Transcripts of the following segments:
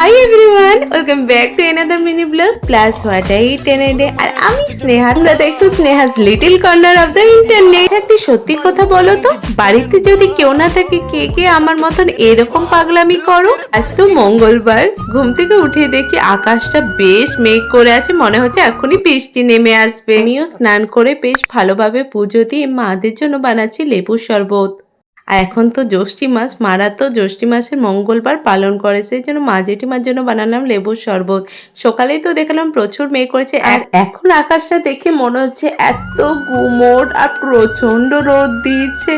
High everyone, welcome back to another mini blog plus what I eat in a day. আর আমি স্নেহা, তোমরা দেখছো Sneha's little corner of the internet. একটি সত্যি কথা বলো তো, বাড়িতে যদি কেউ না থাকে, কে কে আমার মতন এরকম পাগলামি করো? আজ তো মঙ্গলবার, ঘুম থেকে উঠে দেখি আকাশটা বেশ মেঘ করে আছে, মনে হচ্ছে এখনই বৃষ্টি নেমে আসবে। আমিও স্নান করে বেশ ভালোভাবে পুজো দিয়ে মাদের জন্য বানাচ্ছি লেবুর শরবত। আর এখন তো জ্যৈষ্ঠী মাস, মারা তো জ্যৈষ্ঠী মাসের মঙ্গলবার পালন করে, সেই জন্য মা জেঠিমার জন্য বানালাম লেবুর শরবত। সকালেই তো দেখলাম প্রচুর মেঘ করেছে, আর এখন আকাশটা দেখে মনে হচ্ছে এত গুমোট আর প্রচন্ড রোদ দিয়েছে।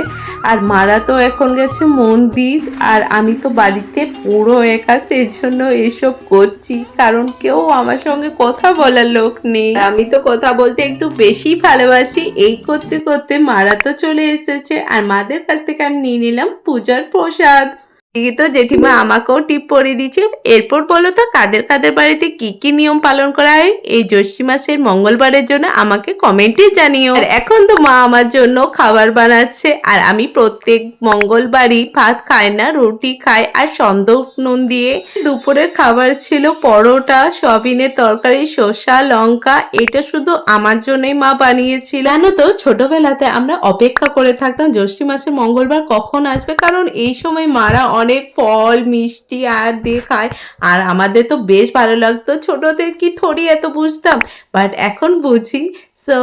আর মারা তো এখন গেছে মন্দির, আর আমি তো বাড়িতে পুরো একা, সেই জন্য এসব করছি, কারণ কেউ আমার সঙ্গে কথা বলার লোক নেই। আমি তো কথা বলতে একটু বেশি ভালোবাসি। এই করতে করতে মারা তো চলে এসেছে, আর মাদের কাছ থেকে আমি নিয়ে নিলাম পূজার প্রসাদ। এদিকে তো জেঠিমা আমাকেও টিপ পরিয়ে দিচ্ছে। এরপর বলো তো, কাদের কাদের বাড়িতে কি কি নিয়ম পালন করা হয় এই জ্যৈষ্ঠী মাসের মঙ্গলবারের জন্য আমাকে কমেন্টে জানিও। আর এখন তো মা আমার জন্য খাবার বানাচ্ছে, আর আমি প্রত্যেক মঙ্গলবারই ভাত খাই না, রুটি খাই আর সন্দক নুন দিয়ে। দুপুরের খাবার ছিল পরোটা, সয়াবিনের তরকারি, শসা, লঙ্কা। এটা শুধু আমার জন্যই মা বানিয়েছিল। জানো তো, ছোটবেলাতে আমরা অপেক্ষা করে থাকতাম জ্যৈষ্ঠী মাসে মঙ্গলবার কখন আসবে, কারণ এই সময় মারা অনেক ফল মিষ্টি আর দিয়ে খায়। আর আমাদের তো বেশ ভালো লাগতো, ছোটতে কি থোড়ি এত বুঝতাম, বাট এখন বুঝি। সো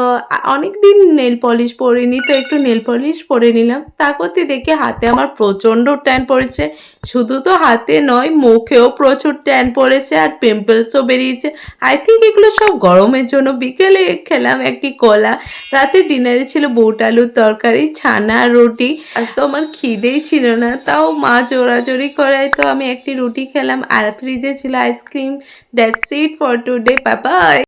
অনেকদিন নেল পলিশ পরিনি, তো একটু নেল পলিশ পরে নিলাম। তা করতে দেখে হাতে আমার প্রচন্ড ট্যান পড়েছে। শুধু তো হাতে নয়, মুখেও প্রচুর ট্যান পড়েছে আর পিম্পলসও বেরিয়েছে। আই থিঙ্ক এগুলো সব গরমের জন্য। বিকেলে খেলাম একটি কলা। রাতে ডিনারে ছিল বুট আলুর তরকারি, ছানা, রুটি। আজ তো আমার খিদেই ছিল না, তাও মা জোরাজোরি করায় তো আমি একটি রুটি খেলাম, আর ফ্রিজে ছিল ice cream. That's it for today, bye bye.